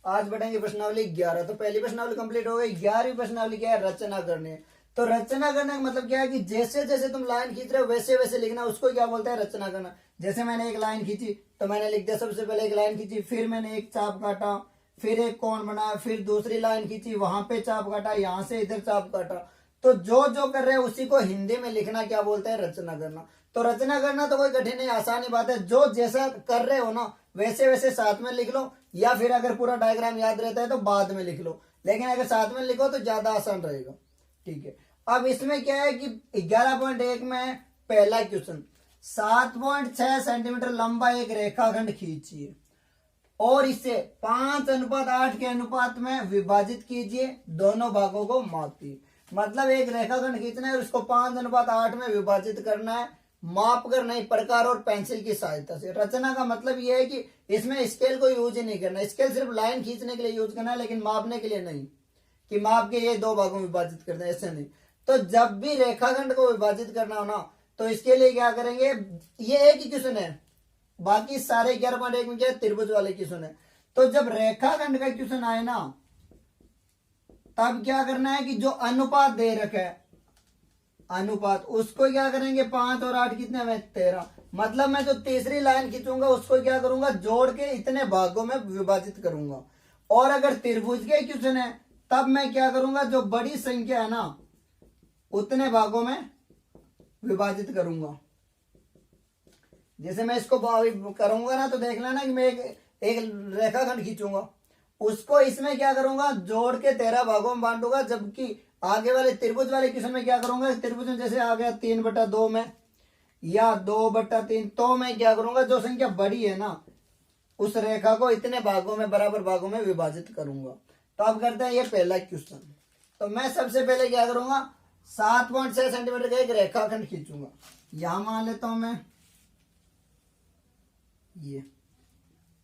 आज बढ़ेंगे प्रश्नावली 11। तो पहली प्रश्नावली कंप्लीट हो गई। 11वीं प्रश्नावली क्या है, रचना करनी है। तो रचना करने का मतलब क्या है कि जैसे जैसे तुम लाइन खींच रहे हो वैसे वैसे लिखना, उसको क्या बोलते हैं, रचना करना। जैसे मैंने एक लाइन खींची तो मैंने लिख दिया, सबसे पहले एक लाइन खींची, फिर मैंने एक चाप काटा, फिर एक कोण बनाया, फिर दूसरी लाइन खींची, वहां पे चाप काटा, यहां से इधर चाप काटा। तो जो जो कर रहे हैं उसी को हिंदी में लिखना क्या बोलते हैं, रचना करना। तो रचना करना तो कोई कठिन नहीं, आसानी बात है। जो जैसा कर रहे हो ना वैसे वैसे साथ में लिख लो, या फिर अगर पूरा डायग्राम याद रहता है तो बाद में लिख लो, लेकिन अगर साथ में लिखो तो ज्यादा आसान रहेगा। ठीक है, अब इसमें क्या है कि 11.1 में पहला क्वेश्चन, 7.6 सेंटीमीटर लंबा एक रेखाखंड खींचिए और इसे 5:8 के अनुपात में विभाजित कीजिए, दोनों भागों को मापिए। मतलब एक रेखाखंड खींचना है और उसको 5:8 में विभाजित करना है, माप कर नहीं, प्रकार और पेंसिल की सहायता से। रचना का मतलब यह है कि इसमें स्केल को यूज ही नहीं करना, स्केल सिर्फ लाइन खींचने के लिए यूज करना है, लेकिन मापने के लिए नहीं कि माप के ये दो भागों में विभाजित करना है, ऐसे नहीं। तो जब भी रेखाखंड को विभाजित करना हो ना तो इसके लिए क्या करेंगे, ये एक ही क्वेश्चन है, बाकी सारे 11.1 में क्या त्रिभुज वाले क्वेश्चन है। तो जब रेखाखंड का क्वेश्चन आए ना तब क्या करना है कि जो अनुपात दे रखा है, अनुपात, उसको क्या करेंगे, 5 और 8 कितने में, 13। मतलब मैं जो तीसरी लाइन खींचूंगा उसको क्या करूंगा, जोड़ के इतने भागों में विभाजित करूंगा। और अगर त्रिभुज के क्वेश्चन है तब मैं क्या करूंगा, जो बड़ी संख्या है ना उतने भागों में विभाजित करूंगा। जैसे मैं इसको करूंगा ना तो देख लेना कि मैं एक रेखाखंड खींचूंगा, उसको इसमें क्या करूंगा, जोड़ के 13 भागों में बांटूंगा। जबकि आगे वाले त्रिभुज वाले क्वेश्चन में क्या करूंगा, त्रिभुज में जैसे आ गया 3/2 में या 2/3, तो मैं क्या करूंगा, जो संख्या बड़ी है ना उस रेखा को इतने भागों में, बराबर भागों में विभाजित करूंगा। तो अब करते हैं ये पहला क्वेश्चन। तो मैं सबसे पहले क्या करूंगा, 7.6 सेंटीमीटर का एक रेखाखंड खींचूंगा। यहां मान लेता हूं मैं ये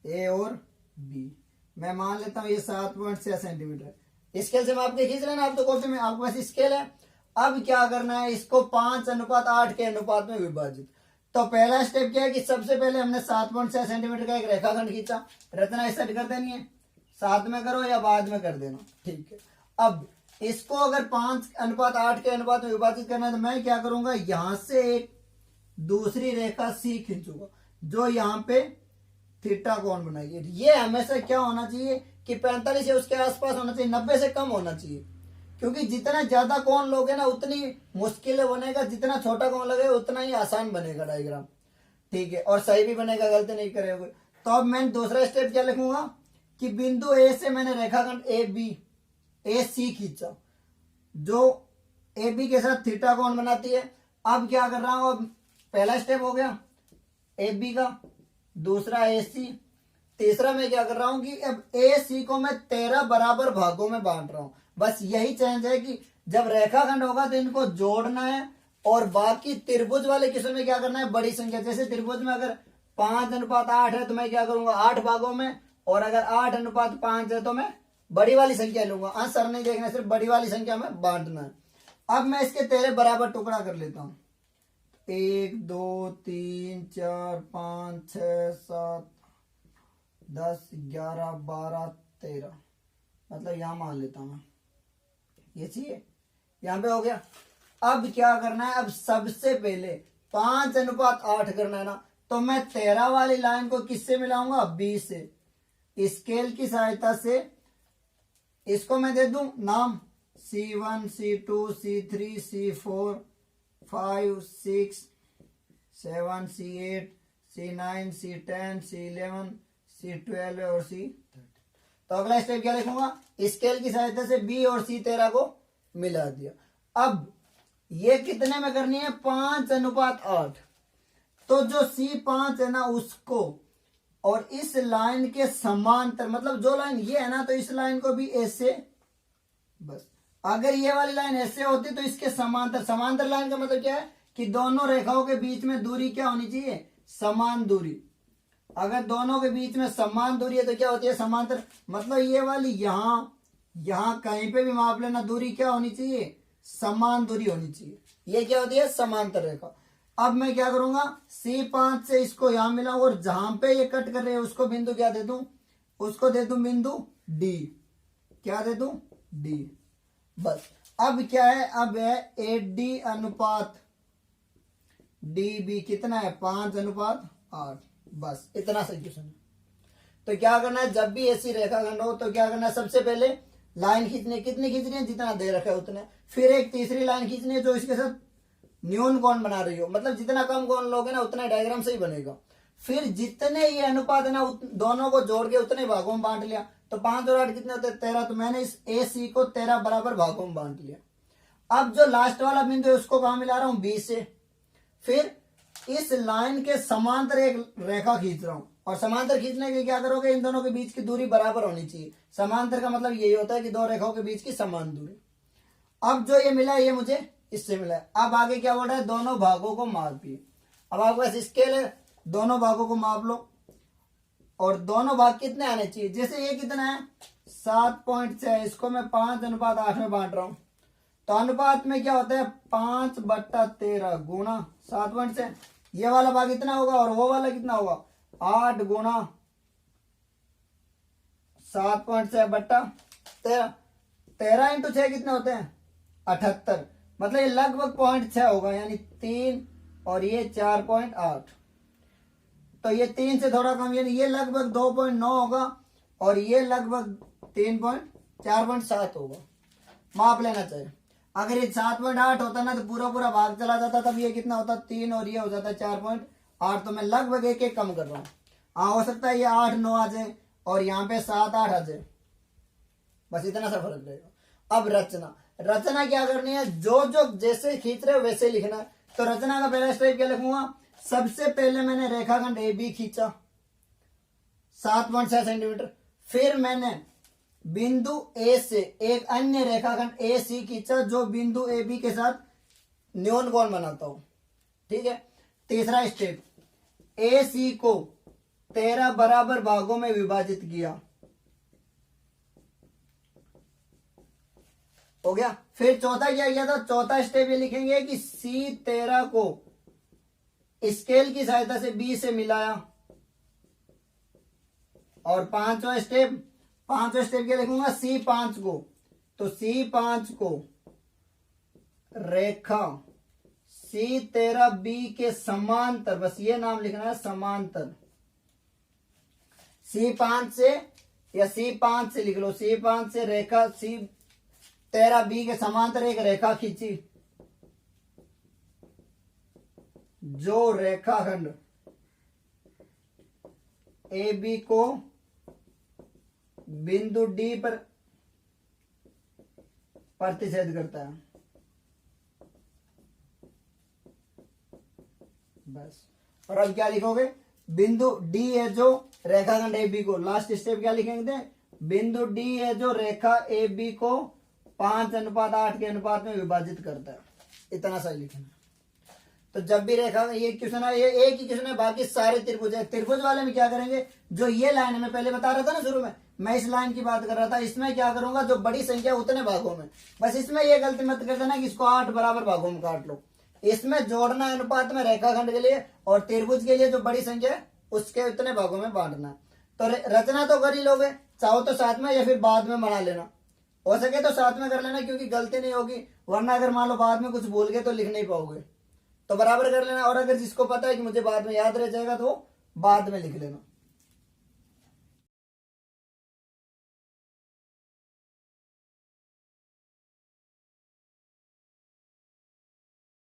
ए और बी, मैं मान लेता हूं ये 7.6 सेंटीमीटर। स्केल से माप के खींच लेना आप, तो कॉपी में आपके पास स्केल है। अब क्या करना है, इसको 5:8 के अनुपात में विभाजित। तो पहला स्टेप क्या है कि सबसे पहले हमने 7.6 सेंटीमीटर का एक रेखाखंड खींचा। रचना स्टार्ट कर देनी है, साथ में करो या बाद में कर देना, ठीक है। अब इसको अगर 5:8 के अनुपात में विभाजित करना है तो मैं क्या करूंगा, यहां से एक दूसरी रेखा सी खींचूंगा जो यहाँ पे थीटा कोण बनाएगी। ये हमेशा क्या होना चाहिए कि 45 या उसके आसपास होना चाहिए, 90 से कम होना चाहिए, क्योंकि जितना ज्यादा कोण लोगे ना उतनी मुश्किल बनेगा, जितना छोटा कोण लगेगा उतना ही आसान बनेगा डायग्राम, ठीक है, और सही भी बनेगा, गलती नहीं करेगा। तो अब मैं दूसरा स्टेप क्या लिखूंगा कि बिंदु ए से मैंने रेखाखंड ए सी खींचा जो ए बी के साथ थीटा कोण बनाती है। अब क्या कर रहा हूं, अब पहला स्टेप हो गया ए बी का, दूसरा ए सी, तीसरा मैं क्या कर रहा हूं कि अब ए सी को मैं 13 बराबर भागों में बांट रहा हूं। बस यही चेंज है कि जब रेखाखंड होगा तो इनको जोड़ना है, और बाकी त्रिभुज वाले क्वेश्चन में क्या करना है, बड़ी संख्या। जैसे त्रिभुज में अगर 5:8 है तो मैं क्या करूंगा, 8 भागों में, और अगर 8:5 है तो मैं बड़ी वाली संख्या लूंगा। आंसर नहीं देखना, सिर्फ बड़ी वाली संख्या में बांटना है। अब मैं इसके 13 बराबर टुकड़ा कर लेता हूं, 1 2 3 4 5 6 7 10 11 12 13, मतलब यहां मान लेता हूं मैं, ये चाहिए, यहां पे हो गया। अब क्या करना है, अब सबसे पहले 5:8 करना है ना, तो मैं 13 वाली लाइन को किससे मिलाऊंगा, 20 से। स्केल की सहायता से इसको मैं दे दूं नाम C1 C2 C3 C4 5 6 7 C8 C9 C10 C11 C12 और C13। तो अगला स्टेप क्या लिखूंगा, स्केल की सहायता से B और C13 को मिला दिया। अब ये कितने में करनी है, 5:8। तो जो C5 है ना उसको और इस लाइन के समांतर, मतलब जो लाइन ये है ना तो इस लाइन को भी ऐसे, बस अगर ये वाली लाइन ऐसे होती तो इसके समांतर। समांतर लाइन का मतलब क्या है कि दोनों रेखाओं के बीच में दूरी क्या होनी चाहिए, समान दूरी। अगर दोनों के बीच में समान दूरी है तो क्या होती है, समांतर। मतलब ये वाली यहां कहीं पे भी माप लेना, दूरी क्या होनी चाहिए, समान दूरी होनी चाहिए। ये क्या होती है, समांतर रेखा। अब मैं क्या करूंगा, C5 से इसको यहां मिलाऊं और जहां पे ये कट कर रहे हैं उसको बिंदु क्या दे दूं, उसको दे दूं बिंदु डी, क्या दे दूं, डी। बस अब क्या है, अब है ए डी अनुपात डी बी कितना है, 5:8। बस इतना सा क्वेश्चन है। तो क्या करना है, जब भी ऐसी रेखाखंड हो तो क्या करना है, सबसे पहले लाइन खींचनी, कितनी खींचनी है, जितना दे रखा है उतने। फिर एक तीसरी लाइन खींचनी है जो इसके साथ न्यून कोण बना रही हो, मतलब जितना कम कोण लोगे ना उतना डायग्राम सही बनेगा। फिर जितने ये अनुपात है ना दोनों को जोड़ के उतने भागों में बांट लिया, तो 5 और 8 कितने होते हैं, 13। तो मैंने इस ए सी को 13 बराबर भागों में बांट लिया। अब जो लास्ट वाला बिंदु है उसको कहां मिला रहा हूं, बी से। फिर इस लाइन के समांतर एक रेखा खींच रहा हूं, और समांतर खींचने के क्या करोगे, इन दोनों के बीच की दूरी बराबर होनी चाहिए। समांतर का मतलब यही होता है कि दो रेखाओं के बीच की समान दूरी। अब जो ये मिला है ये मुझे इससे मिला है। अब आगे क्या बोल रहा है, दोनों भागों को मापिए। अब आपके पास स्केल है, दोनों भागों को माप लो, और दोनों भाग कितने आने चाहिए। जैसे ये कितना है 7.6, इसको मैं 5:8 में बांट रहा हूं, तो अनुपात में क्या होता है 5/13 गुणा 7.6। ये वाला भाग इतना होगा और वो वाला कितना होगा 8 गुणा 7.6/13। 13 इंटू 6 कितने होते हैं 78, मतलब ये लगभग 0.6 होगा, यानी 3 और ये 4.8। तो ये 3 से थोड़ा कम, यानी ये लगभग 2.9 होगा और ये लगभग 4.7 होगा। माप लेना चाहिए। अगर ये 7.8 होता ना तो पूरा पूरा भाग चला जाता, तब ये कितना होता 3 और ये हो जाता 4.8। तो मैं लगभग एक कम कर रहा हूँ। हाँ हो सकता है ये 8-9 आ जाए और यहाँ पे 7-8 आ जाए, बस इतना सा फर्क रहेगा। अब रचना क्या करनी है, जो जो जैसे खींच रहे हो वैसे लिखना है। तो रचना का पहला स्टेप क्या लिखूंगा, सबसे पहले मैंने रेखाखंड ए बी खींचा 7.6 सेंटीमीटर। फिर मैंने बिंदु ए से एक अन्य रेखाखंड ए सी खींचा जो बिंदु ए बी के साथ न्यून कोण बनाता हूं। ठीक है, तीसरा स्टेप, ए सी को 13 बराबर भागों में विभाजित किया, हो गया। फिर चौथा क्या किया था, चौथा स्टेप ये लिखेंगे कि C13 को स्केल की सहायता से बी से मिलाया। और पांचवा स्टेप क्या लिखूंगा, C5 को, तो C5 को रेखा C13B के समांतर, बस ये नाम लिखना है समांतर। C5 से या C5 से लिख लो, C5 से रेखा C13B के समांतर एक रेखा खींची, जो रेखाखंड ए बी को बिंदु डी पर प्रतिच्छेद करता है। बस, और अब क्या लिखोगे, बिंदु डी है जो रेखाखंड ए बी को, लास्ट स्टेप क्या लिखेंगे, बिंदु डी है जो रेखा ए बी को 5:8 के अनुपात में विभाजित करता है। इतना सा लिखना। तो जब भी रेखा, ये क्वेश्चन है, ये एक ही क्वेश्चन है, बाकी सारे त्रिभुज है। त्रिभुज वाले में क्या करेंगे, जो ये लाइन में पहले बता रहा था ना शुरू में, मैं इस लाइन की बात कर रहा था, इसमें क्या करूंगा, जो बड़ी संख्या उतने भागों में, बस इसमें ये गलती मत कर देना कि इसको 8 बराबर भागों में काट लो। इसमें जोड़ना अनुपात में रेखाखंड के लिए, और त्रिभुज के लिए जो बड़ी संख्या है उसके उतने भागों में बांटना। तो रचना तो कर ही लोगे, चाहो तो साथ में या फिर बाद में बना लेना, हो सके तो साथ में कर लेना, क्योंकि गलती नहीं होगी। वरना अगर मान लो बाद में कुछ भूल गए तो लिख नहीं पाओगे, तो बराबर कर लेना। और अगर जिसको पता है कि मुझे बाद में याद रह जाएगा तो बाद में लिख लेना।